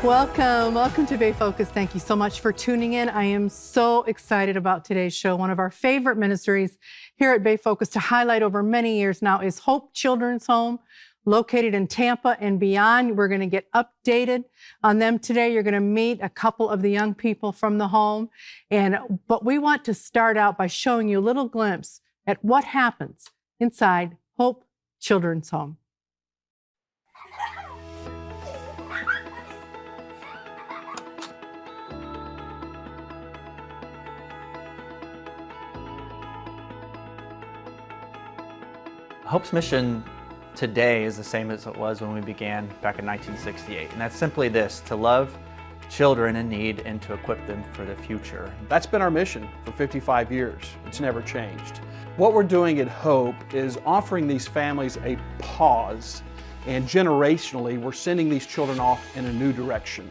Welcome to Bay Focus. Thank you so much for tuning in. I am so excited about today's show. One of our favorite ministries here at Bay Focus to highlight over many years now is Hope Children's Home, located in Tampa and beyond. We're going to get updated on them today. You're going to meet a couple of the young people from the home. But we want to start out by showing you a little glimpse at what happens inside Hope Children's Home. Hope's mission today is the same as it was when we began back in 1968, and that's simply this: to love children in need and to equip them for the future. That's been our mission for 55 years. It's never changed. What we're doing at Hope is offering these families a pause, and generationally, we're sending these children off in a new direction.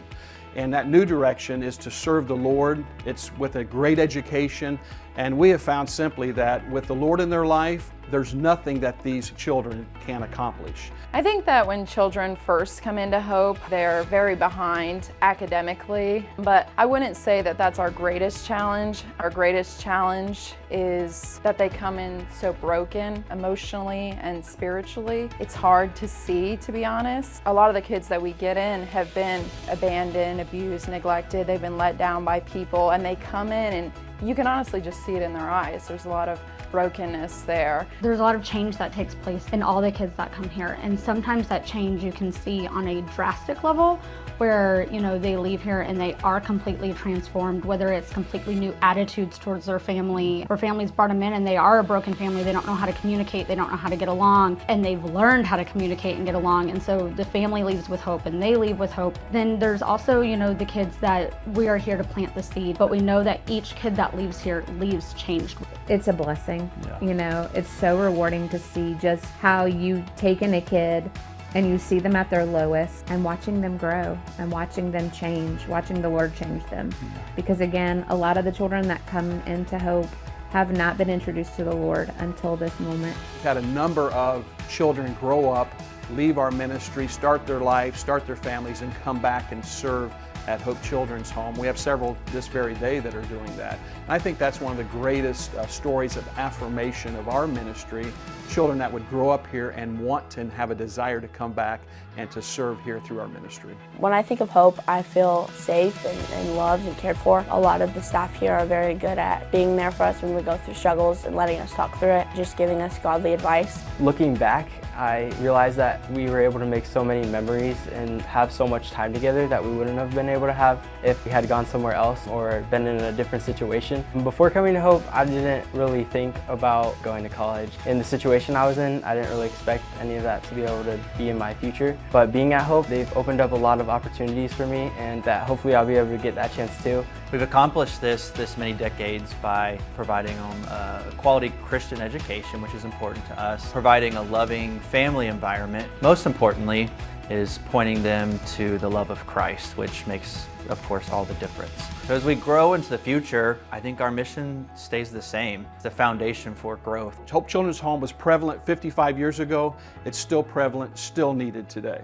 And that new direction is to serve the Lord. It's with a great education, and we have found simply that with the Lord in their life, there's nothing that these children can accomplish. I think that when children first come into Hope, they're very behind academically, but I wouldn't say that that's our greatest challenge. Our greatest challenge is that they come in so broken emotionally and spiritually. It's hard to see, to be honest. A lot of the kids that we get in have been abandoned, abused, neglected. They've been let down by people, and they come in and you can honestly just see it in their eyes. There's a lot of brokenness there. There's a lot of change that takes place in all the kids that come here, and sometimes that change you can see on a drastic level where, you know, they leave here and they are completely transformed, whether it's completely new attitudes towards their family, or families brought them in and they are a broken family, they don't know how to communicate, they don't know how to get along, and they've learned how to communicate and get along, and so the family leaves with hope and they leave with hope. Then there's also, you know, the kids that we are here to plant the seed, but we know that each kid that leaves here leaves changed. It's a blessing. You know, it's so rewarding to see just how you take in a kid and you see them at their lowest and watching them grow and watching them change, watching the Lord change them. Because again, a lot of the children that come into Hope have not been introduced to the Lord until this moment. We've had a number of children grow up, leave our ministry, start their life, start their families, and come back and serve at Hope Children's Home. We have several this very day that are doing that. And I think that's one of the greatest stories of affirmation of our ministry, children that would grow up here and want to and have a desire to come back and to serve here through our ministry. When I think of Hope, I feel safe and loved and cared for. A lot of the staff here are very good at being there for us when we go through struggles and letting us talk through it, just giving us godly advice. Looking back, I realized that we were able to make so many memories and have so much time together that we wouldn't have been able to have if we had gone somewhere else or been in a different situation. Before coming to Hope, I didn't really think about going to college. In the situation I was in, I didn't really expect any of that to be able to be in my future. But being at Hope, they've opened up a lot of opportunities for me, and that hopefully I'll be able to get that chance too. We've accomplished this many decades by providing them a quality Christian education, which is important to us, providing a loving family environment. Most importantly is pointing them to the love of Christ, which makes, of course, all the difference. So as we grow into the future, I think our mission stays the same. It's the foundation for growth. Hope Children's Home was prevalent 55 years ago. It's still prevalent, still needed today.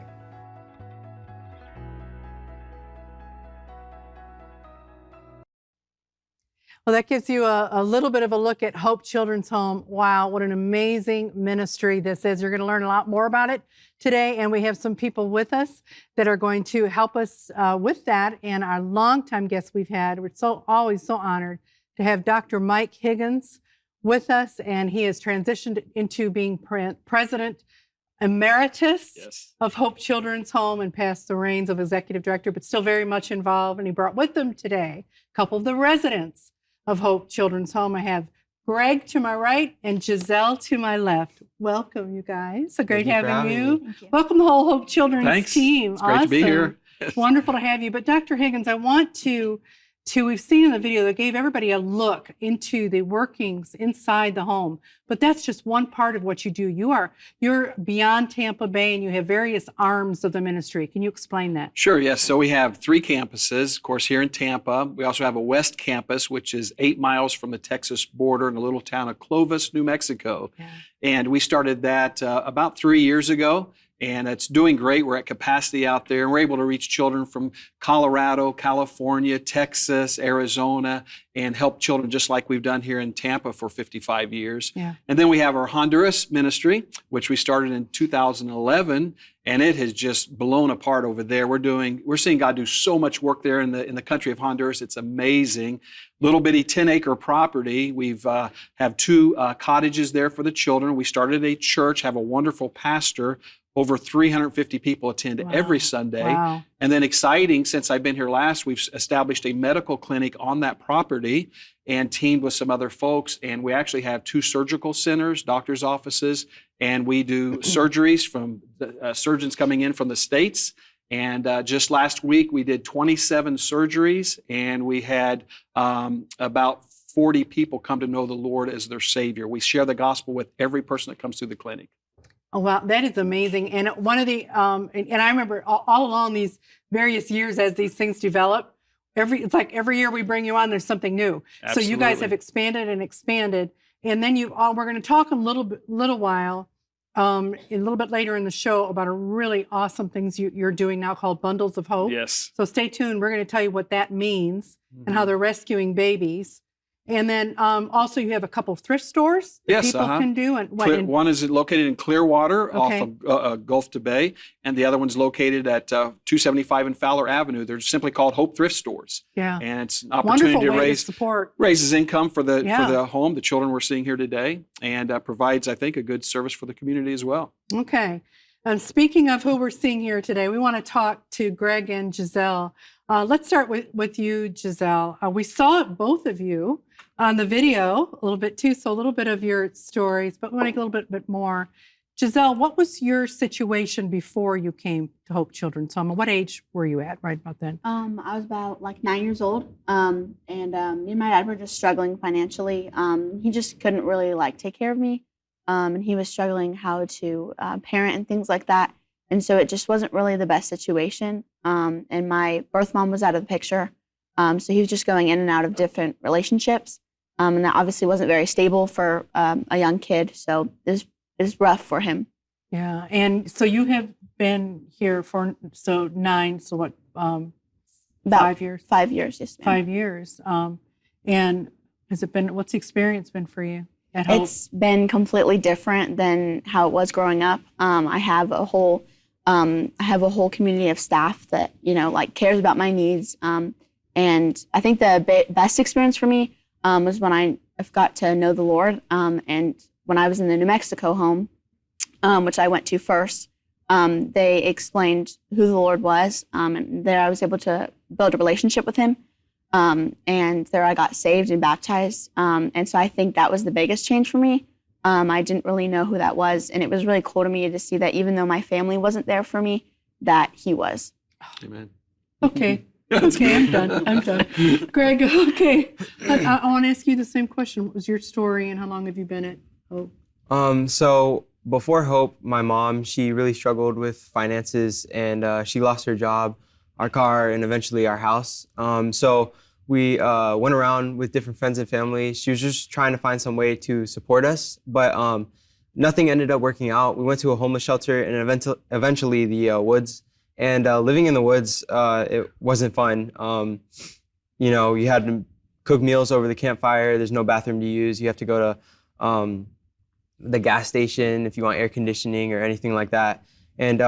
Well, that gives you a little bit of a look at Hope Children's Home. Wow, what an amazing ministry this is. You're going to learn a lot more about it today, and we have some people with us that are going to help us with that. And our longtime guests we've had, we're always so honored to have Dr. Mike Higgins with us, and he has transitioned into being President Emeritus of Hope Children's Home and passed the reins of Executive Director, but still very much involved. And he brought with him today a couple of the residents of Hope Children's Home. I have Greg to my right and Giselle to my left. Welcome, you guys. So great having you. Welcome the whole Hope Children's team. It's great to be here. Wonderful to have you. But Dr. Higgins, I want to we've seen in the video that gave everybody a look into the workings inside the home, but that's just one part of what you do. You're beyond Tampa Bay, and you have various arms of the ministry. Can you explain that? Sure, yes. So we have 3 campuses, of course, here in Tampa. We also have a West Campus, which is 8 miles from the Texas border in the little town of Clovis, New Mexico. Yeah. And we started that about 3 years ago. and it's doing great. We're at capacity out there, and we're able to reach children from Colorado, California, Texas, Arizona, and help children just like we've done here in Tampa for 55 years. Yeah. And then we have our Honduras ministry, which we started in 2011, and it has just blown apart over there. We're seeing God do so much work there in the country of Honduras. It's amazing. Little bitty 10-acre property. We've have 2 cottages there for the children. We started a church, have a wonderful pastor. Over 350 people attend every Sunday. Wow. And then exciting, since I've been here last, we've established a medical clinic on that property and teamed with some other folks. And we actually have 2 surgical centers, doctor's offices, and we do surgeries from surgeons coming in from the States. And just last week, we did 27 surgeries, and we had about 40 people come to know the Lord as their Savior. We share the gospel with every person that comes through the clinic. Oh, wow, that is amazing. And one of the, and I remember all along these various years as these things develop, it's like every year we bring you on, there's something new. Absolutely. So you guys have expanded and expanded. And then we're going to talk a little while, a little bit later in the show about a really awesome things you're doing now called Bundles of Hope. Yes. So stay tuned. We're going to tell you what that means and how they're rescuing babies. And then also you have a couple of thrift stores that people can do. And one is located in Clearwater Okay. off of Gulf to Bay, and the other one's located at 275 and Fowler Avenue. They're simply called Hope Thrift Stores. Yeah. And it's an opportunity Wonderful to way to support. raises income for the Yeah. home, the children we're seeing here today, and provides, I think, a good service for the community as well. Okay. Speaking of who we're seeing here today, we want to talk to Greg and Giselle. Let's start with you, Giselle. We saw both of you on the video a little bit too, so a little bit of your stories, but we want to get a little bit more. Giselle, what was your situation before you came to Hope Children's Home? What age were you at right about then? I was about like 9 years old, and me and my dad were just struggling financially. He just couldn't really take care of me, and he was struggling how to parent and things like that. And so it just wasn't really the best situation. And my birth mom was out of the picture, so he was just going in and out of different relationships, and that obviously wasn't very stable for a young kid. So it was rough for him. Yeah, and so you have been here for 9. So what? About 5 years. 5 years, yes, ma'am. 5 years. And has it been? What's the experience been for you at Hope? It's been completely different than how it was growing up. I have a whole community of staff that cares about my needs. And I think the best experience for me was when I got to know the Lord. And when I was in the New Mexico home, which I went to first, they explained who the Lord was. And there I was able to build a relationship with him. And there I got saved and baptized. And so I think that was the biggest change for me. I didn't really know who that was. And it was really cool to me to see that even though my family wasn't there for me, that he was. Amen. Okay. Okay, I'm done. Greg, okay. I want to ask you the same question. What was your story and how long have you been at Hope? So before Hope, my mom, she really struggled with finances, and she lost her job, our car, and eventually our house. So we went around with different friends and family. She was just trying to find some way to support us, but nothing ended up working out. We went to a homeless shelter and eventually the woods. And living in the woods, it wasn't fun. You had to cook meals over the campfire. There's no bathroom to use. You have to go to the gas station if you want air conditioning or anything like that. And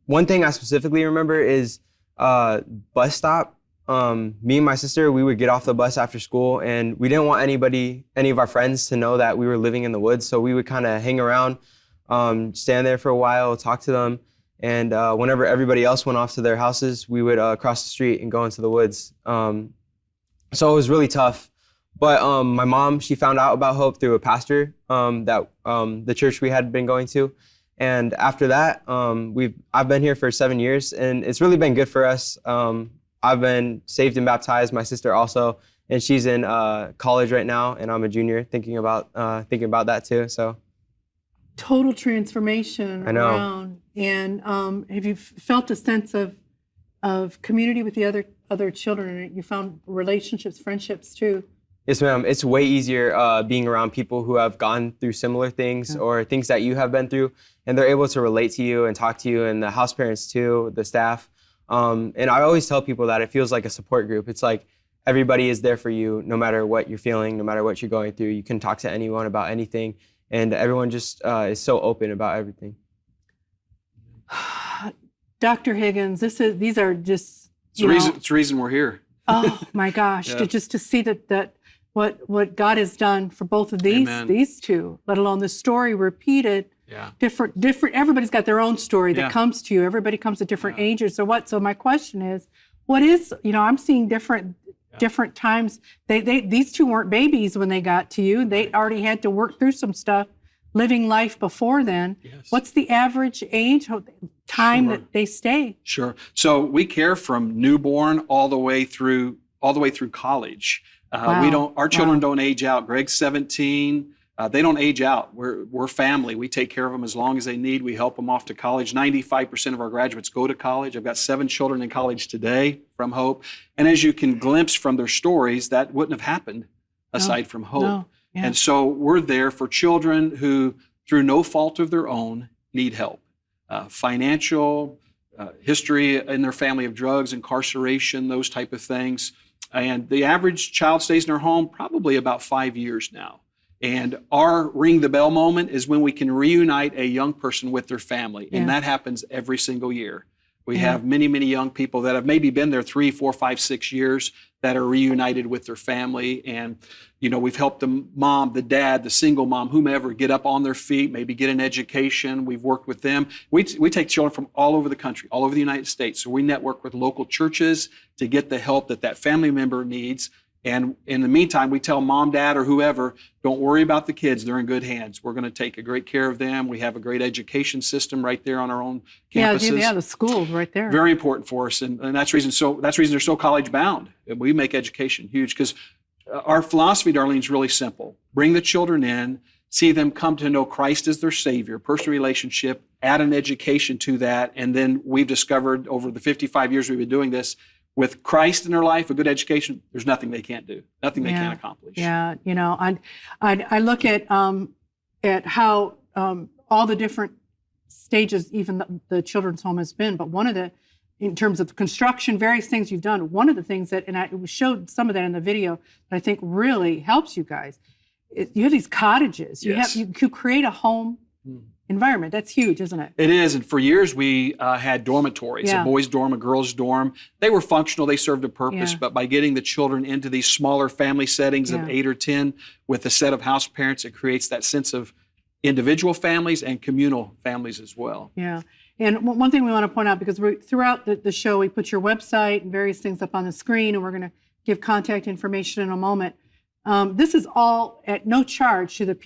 one thing I specifically remember is bus stop. Me and my sister, we would get off the bus after school, and we didn't want any of our friends to know that we were living in the woods. So we would kind of hang around, stand there for a while, talk to them. And whenever everybody else went off to their houses, we would cross the street and go into the woods. So it was really tough. But my mom, she found out about Hope through a pastor that the church we had been going to. And after that, I've been here for 7 years, and it's really been good for us. I've been saved and baptized, my sister also, and she's in college right now, and I'm a junior, thinking about that too. So. Total transformation I know. around. And have you felt a sense of community with the other children? And you found relationships, friendships too. Yes, ma'am. It's way easier being around people who have gone through similar things or things that you have been through, and they're able to relate to you and talk to you, and the house parents too, the staff. And I always tell people that it feels like a support group. It's like everybody is there for you, no matter what you're feeling, no matter what you're going through. You can talk to anyone about anything, and everyone just is so open about everything. Dr. Higgins, these are just, It's the reason we're here. Oh my gosh, Yeah. to see that what God has done for both of Amen. these two, let alone the story repeated, Yeah. different, everybody's got their own story that Yeah. comes to you. Everybody comes at different ages. So my question is, what is, I'm seeing different times. These two weren't babies when they got to you. They already had to work through some stuff, living life before then. Yes. What's the average age, time Sure. that they stay? Sure. So we care from newborn all the way through college. Wow. Our children don't age out. Greg's 17. They don't age out. We're family. We take care of them as long as they need. We help them off to college. 95% of our graduates go to college. I've got 7 children in college today from Hope. And as you can glimpse from their stories, that wouldn't have happened aside from Hope. No. Yeah. And so we're there for children who, through no fault of their own, need help. Financial, history in their family of drugs, incarceration, those type of things. And the average child stays in their home probably about 5 years now. And our ring the bell moment is when we can reunite a young person with their family. And Yeah. that happens every single year. We Yeah. have many, many young people that have maybe been there 3, 4, 5, 6 years that are reunited with their family. And, we've helped the mom, the dad, the single mom, whomever, get up on their feet, maybe get an education. We've worked with them. We take children from all over the country, all over the United States. So we network with local churches to get the help that family member needs. And in the meantime, we tell mom, dad, or whoever, don't worry about the kids. They're in good hands. We're going to take a great care of them. We have a great education system right there on our own campuses. Yeah, the schools right there. Very important for us, and that's reason they're so college bound. We make education huge because our philosophy, Darlene, is really simple. Bring the children in, see them come to know Christ as their Savior, personal relationship, add an education to that, and then we've discovered over the 55 years we've been doing this, with Christ in their life, a good education, there's nothing they can't do, nothing they can't accomplish. Yeah, I look at how all the different stages even the children's home has been, but one of the, in terms of construction, various things you've done, one of the things that, and I showed some of that in the video, that I think really helps you guys, you have these cottages. Yes. You create a home environment. That's huge, isn't it? It is, and for years we had dormitories, Yeah. a boys' dorm, a girls' dorm. They were functional, they served a purpose, Yeah. but by getting the children into these smaller family settings of Yeah. 8 or 10 with a set of house parents, it creates that sense of individual families and communal families as well. Yeah. And one thing we want to point out, because throughout the show, we put your website and various things up on the screen, and we're going to give contact information in a moment. This is all at no charge to the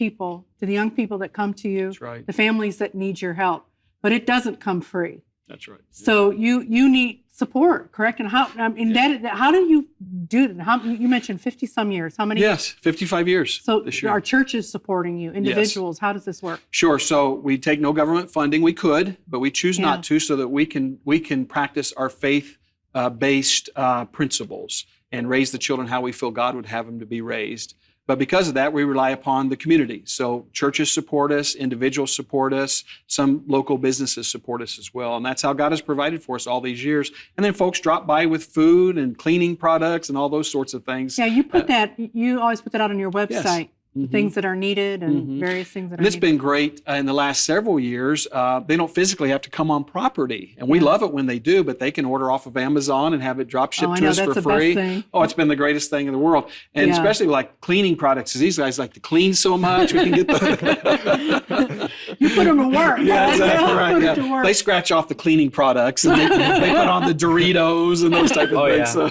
young people that come to you, That's right. the families that need your help, but it doesn't come free. That's right. So you need support, correct? And how do you do that? You mentioned 50 some years. How many? Yes, 55 years So this year. our church is supporting you, individuals. How does this work? Sure. So we take no government funding. We could, but we choose Yeah. not to, so that we can practice our faith-based principles and raise the children how we feel God would have them to be raised. But because of that, we rely upon the community. So churches support us, individuals support us, some local businesses support us as well. And that's how God has provided for us all these years. And then folks drop by with food and cleaning products and all those sorts of things. Yeah, you always put that out on your website. The things that are needed and various things that And are it's needed. been great in the last several years. They don't physically have to come on property. And we love it when they do, but they can order off of Amazon and have it drop shipped I to know, us that's for the free. best thing. Oh, it's been the greatest thing in the world. And Yeah. especially like cleaning products, 'cause these guys like to clean so much. We can get the You put them to work. Yeah, exactly right. Put Yeah. it to work. They scratch off the cleaning products and they put on the Doritos and those type of Oh, things. yeah. So,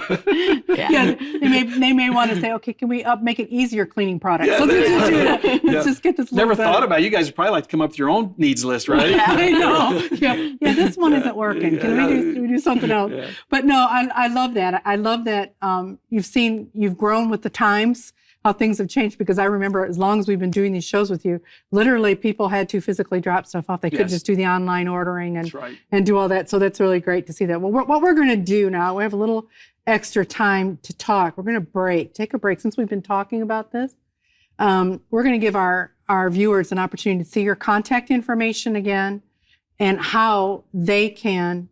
Yeah, they may want to say, okay, can we make it easier cleaning products? Yeah, Let's just do that. Yeah. Let's just get this. Never little thought better. about it. You guys would probably like to come up with your own needs list, right? I know. Yeah, this one isn't working. Can we do something else? Yeah. But no, I love that. I love that you've grown with the times. how things have changed, because I remember as long as we've been doing these shows with you, literally people had to physically drop stuff off. They could Yes. just do the online ordering and, That's right. and do all that. So that's really great to see that. Well, what we're going to do now, we have a little extra time to talk. We're going to take a break. Since we've been talking about this, we're going to give our viewers an opportunity to see your contact information again and how they can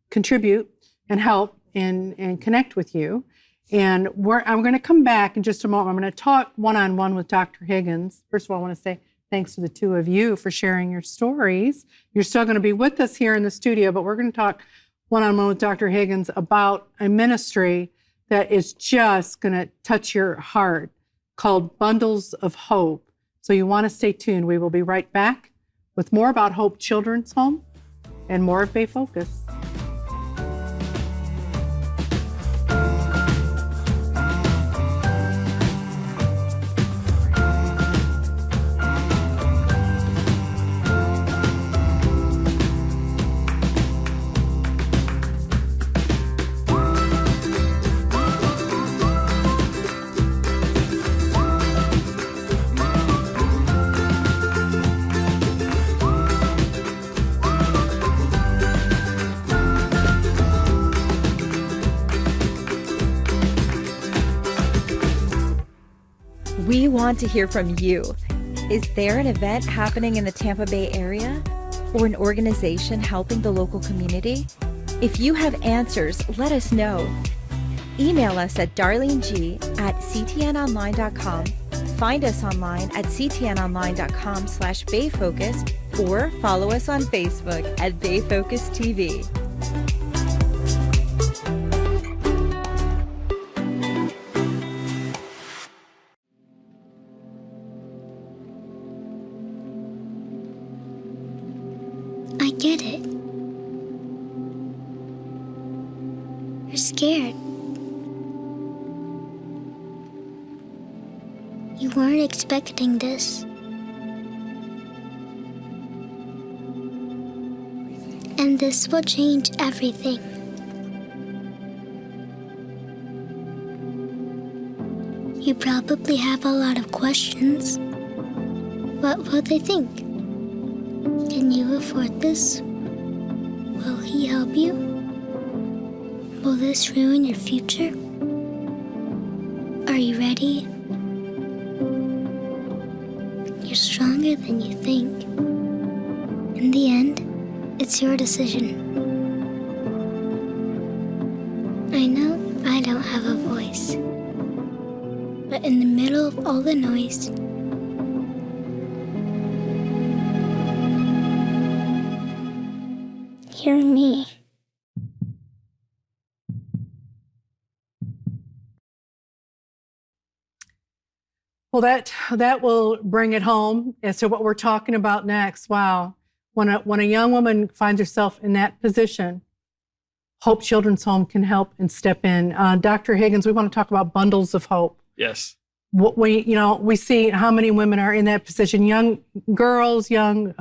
contribute and help and connect with you. And I'm going to come back in just a moment. I'm going to talk one-on-one with Dr. Higgins. First of all, I want to say thanks to the two of you for sharing your stories. You're still going to be with us here in the studio, but we're going to talk one-on-one with Dr. Higgins about a ministry that is just going to touch your heart called Bundles of Hope. So you want to stay tuned. We will be right back with more about Hope Children's Home and more of Bay Focus. We want to hear from you. Is there an event happening in the Tampa Bay area or an organization helping the local community? If you have answers, let us know. Email us at darleneg@ctnonline.com. Find us online at ctnonline.com/bayfocus or follow us on Facebook at Bayfocus TV. I get it. You're scared. You weren't expecting this. And this will change everything. You probably have a lot of questions. What will they think? Can you afford this? Will he help you? Will this ruin your future? Are you ready? You're stronger than you think. In the end, it's your decision. I know I don't have a voice, but in the middle of all the noise, hear me. Well, that will bring it home as to what we're talking about next. Wow. When a young woman finds herself in that position, Hope Children's Home can help and step in. Dr. Higgins, we want to talk about bundles of hope. Yes. What we see how many women are in that position, young girls, young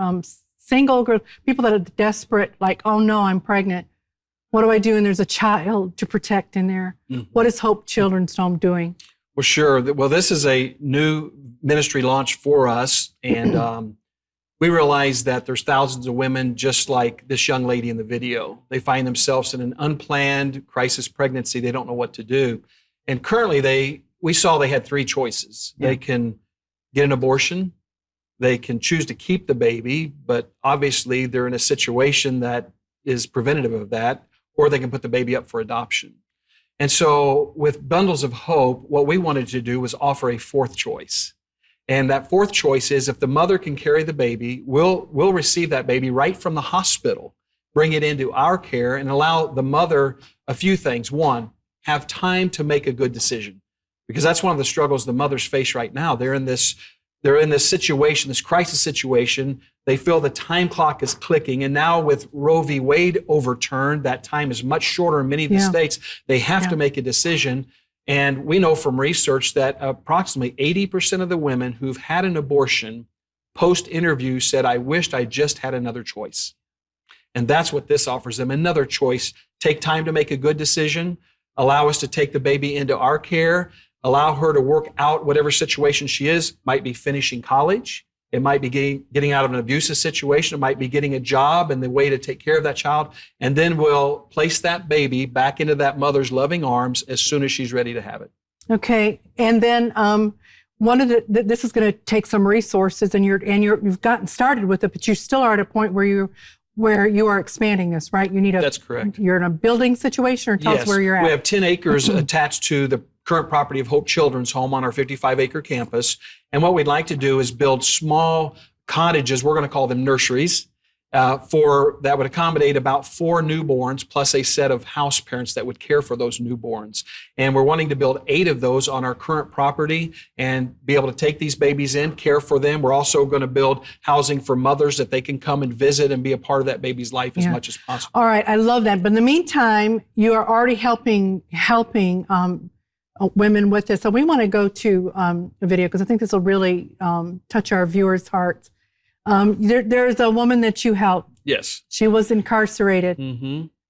single girls, people that are desperate, like, oh no, I'm pregnant. What do I do? And there's a child to protect in there. Mm-hmm. What is Hope Children's Home doing? Well, sure. Well, this is a new ministry launch for us. And we realize that there's thousands of women just like this young lady in the video. They find themselves in an unplanned crisis pregnancy. They don't know what to do. And currently we saw they had three choices. Yeah. They can get an abortion. They can choose to keep the baby, but obviously they're in a situation that is preventative of that, or they can put the baby up for adoption. And so with Bundles of Hope, what we wanted to do was offer a fourth choice. And that fourth choice is if the mother can carry the baby, we'll receive that baby right from the hospital, bring it into our care, and allow the mother a few things. One, have time to make a good decision, because that's one of the struggles the mothers face right now. They're in this situation, this crisis situation. They feel the time clock is clicking. And now with Roe v. Wade overturned, that time is much shorter in many of the states. They have to make a decision. And we know from research that approximately 80% of the women who've had an abortion post-interview said, I wished I just had another choice. And that's what this offers them, another choice. Take time to make a good decision. Allow us to take the baby into our care. allow her to work out whatever situation she is, might be finishing college. It might be getting out of an abusive situation. It might be getting a job and the way to take care of that child. And then we'll place that baby back into that mother's loving arms as soon as she's ready to have it. Okay. And then one of this is going to take some resources, and you've gotten started with it, but you still are at a point where you are expanding this, right? You need That's correct. You're in a building situation, or tell us where you're at. We have 10 acres attached to the current property of Hope Children's Home on our 55-acre campus. And what we'd like to do is build small cottages, we're going to call them nurseries, that would accommodate about 4 newborns plus a set of house parents that would care for those newborns. And we're wanting to build 8 of those on our current property and be able to take these babies in, care for them. We're also going to build housing for mothers that they can come and visit and be a part of that baby's life as much as possible. All right, I love that. But in the meantime, you are already helping women with this. So we want to go to a video because I think this will really touch our viewers' hearts. There's a woman that you helped. Yes. She was incarcerated,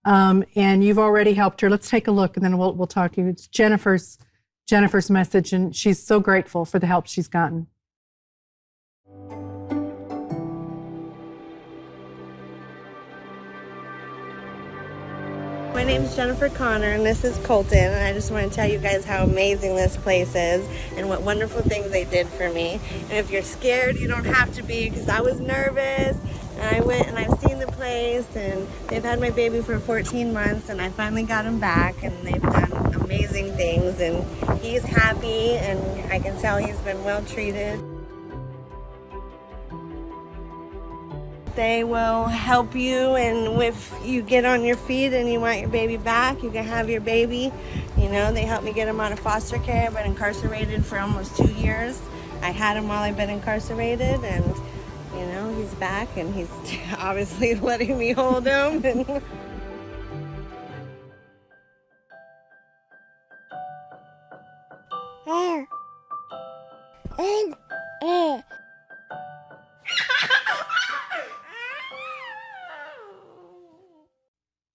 and you've already helped her. Let's take a look, and then we'll talk to you. It's Jennifer's message, and she's so grateful for the help she's gotten. My name is Jennifer Connor, and this is Colton, and I just want to tell you guys how amazing this place is and what wonderful things they did for me. And if you're scared, you don't have to be, because I was nervous, and I went and I've seen the place, and they've had my baby for 14 months, and I finally got him back, and they've done amazing things, and he's happy, and I can tell he's been well treated. They will help you, and if you get on your feet and you want your baby back, you can have your baby. You know, they helped me get him out of foster care. I've been incarcerated for almost 2 years. I had him while I've been incarcerated, and you know, he's back, and he's obviously letting me hold him. And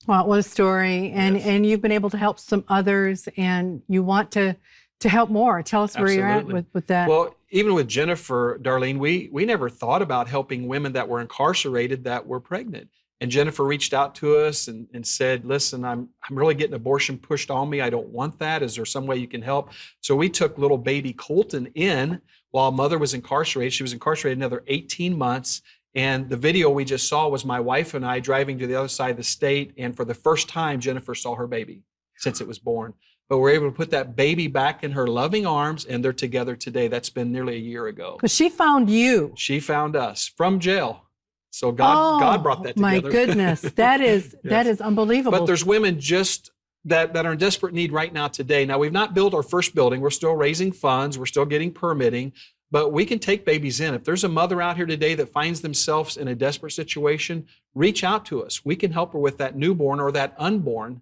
Wow, what a story. And you've been able to help some others, and you want to help more. Tell us where you're at with that. Well, even with Jennifer, Darlene, we never thought about helping women that were incarcerated that were pregnant. And Jennifer reached out to us and said, listen, I'm really getting abortion pushed on me. I don't want that. Is there some way you can help? So we took little baby Colton in while mother was incarcerated. She was incarcerated another 18 months. And the video we just saw was my wife and I driving to the other side of the state. And for the first time, Jennifer saw her baby since it was born. But we're able to put that baby back in her loving arms, and they're together today. That's been nearly a year ago. Because she found you. She found us from jail. So God brought that together. My goodness, that is unbelievable. But there's women just that are in desperate need right now today. Now, we've not built our first building. We're still raising funds. We're still getting permitting. But we can take babies in. If there's a mother out here today that finds themselves in a desperate situation, reach out to us. We can help her with that newborn or that unborn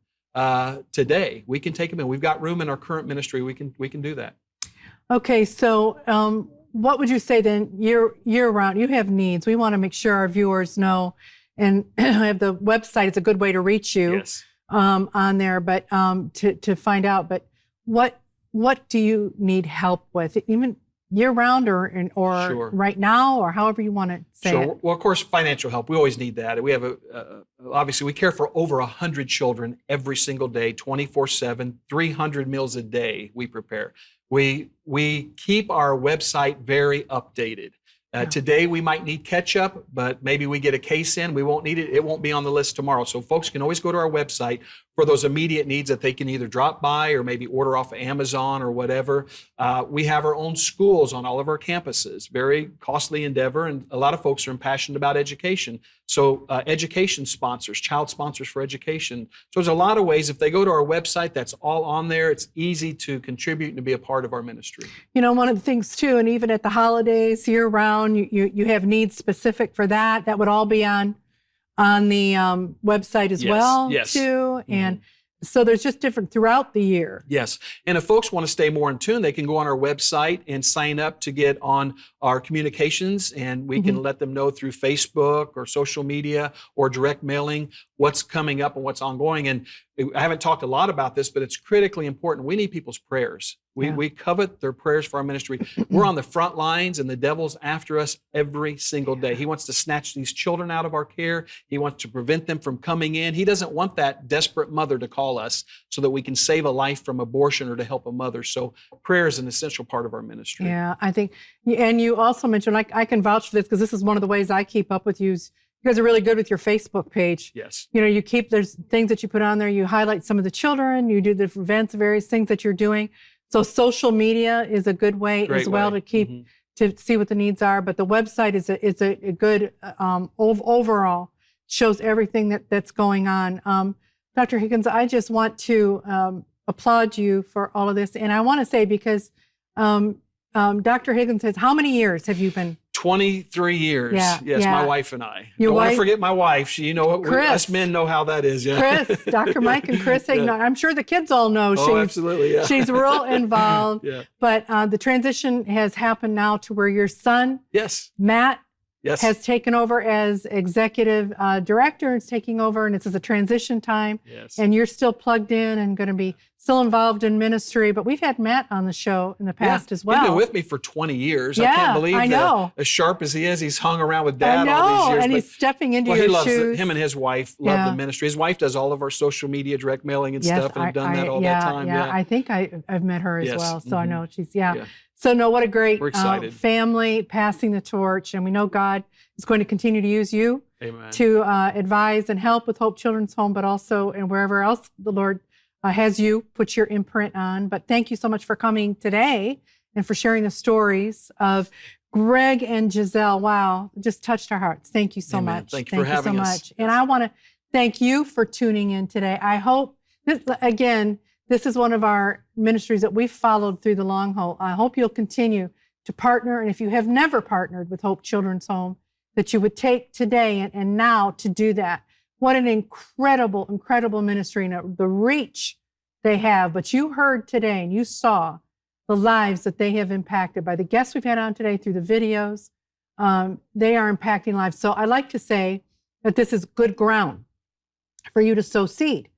today. We can take them in. We've got room in our current ministry. We can do that. Okay, so what would you say then, year round, you have needs. We want to make sure our viewers know, and have the website is a good way to reach you on there, but to find out. But what do you need help with, even year round or Sure. right now, or however you want to say it? Well, of course, financial help. We always need that. We have obviously we care for over 100 children every single day, 24/7, 300 meals a day we prepare. We keep our website very updated. Today we might need ketchup, but maybe we get a case in, we won't need it. It won't be on the list tomorrow. So folks can always go to our website for those immediate needs that they can either drop by or maybe order off of Amazon or whatever. We have our own schools on all of our campuses, very costly endeavor, and a lot of folks are impassioned about education. So education sponsors, child sponsors for education. So there's a lot of ways. If they go to our website, that's all on there. It's easy to contribute and to be a part of our ministry. You know, one of the things too, and even at the holidays, year round, you have needs specific for that. That would all be on the website as well too. And so there's just different throughout the year. Yes. And if folks want to stay more in tune, they can go on our website and sign up to get on our communications, and we can let them know through Facebook or social media or direct mailing what's coming up and what's ongoing. And I haven't talked a lot about this, but it's critically important. We need people's prayers. We covet their prayers for our ministry. We're on the front lines, and the devil's after us every single day. He wants to snatch these children out of our care. He wants to prevent them from coming in. He doesn't want that desperate mother to call us so that we can save a life from abortion or to help a mother. So prayer is an essential part of our ministry. Yeah, I think, and you also mentioned, like, I can vouch for this because this is one of the ways I keep up with you. You guys are really good with your Facebook page. Yes. You know, there's things that you put on there. You highlight some of the children. You do the events, various things that you're doing. So social media is a good way as well to keep to see what the needs are. But the website is a good overall, shows everything that's going on. Dr. Higgins, I just want to applaud you for all of this, and I want to say because Dr. Higgins says, how many years have you been? 23 years. Yeah, yes, yeah. my wife and I. Your Don't want wife- to forget my wife. She, us men know how that is. Yeah. Chris, Dr. Mike and Chris, I'm sure the kids all know absolutely. Yeah. she's real involved. Yeah. But the transition has happened now to where your son, Yes. Matt, Yes. has taken over as executive director. It's taking over, and it's a transition time. Yes. And you're still plugged in and going to be still involved in ministry. But we've had Matt on the show in the past as well. He's been with me for 20 years. I Yeah, can't believe I know. that as sharp as he is, he's hung around with I Dad all these know, years. and but- he's stepping into well, your he loves shoes. it. Him and his wife love Yeah. the ministry. His wife does all of our social media, direct mailing and Yes, stuff, and have done that all yeah, that time. Yeah, I think I've met her as Yes. well, so I Mhm. know she's Yeah. So no, what a great We're excited. family passing the torch, and we know God is going to continue to use you Amen. to advise and help with Hope Children's Home, but also and wherever else the Lord has you put your imprint on. But thank you so much for coming today and for sharing the stories of Greg and Giselle. Wow, just touched our hearts. Thank you so Amen. much. Thank you for having so us. much. And I want to thank you for tuning in today. I hope this is one of our ministries that we've followed through the long haul. I hope you'll continue to partner. And if you have never partnered with Hope Children's Home, that you would take today and now to do that. What an incredible, incredible ministry and the reach they have. But you heard today and you saw the lives that they have impacted by the guests we've had on today through the videos. They are impacting lives. So I like to say that this is good ground for you to sow seed.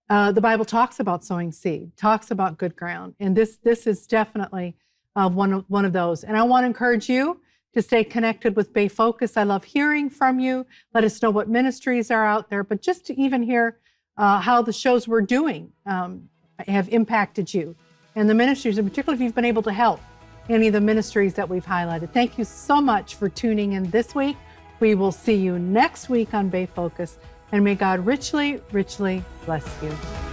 The Bible talks about sowing seed, talks about good ground. And this is definitely one of those. And I want to encourage you to stay connected with Bay Focus. I love hearing from you. Let us know what ministries are out there, but just to even hear how the shows we're doing have impacted you and the ministries, and particularly if you've been able to help any of the ministries that we've highlighted. Thank you so much for tuning in this week. We will see you next week on Bay Focus, and may God richly, richly bless you.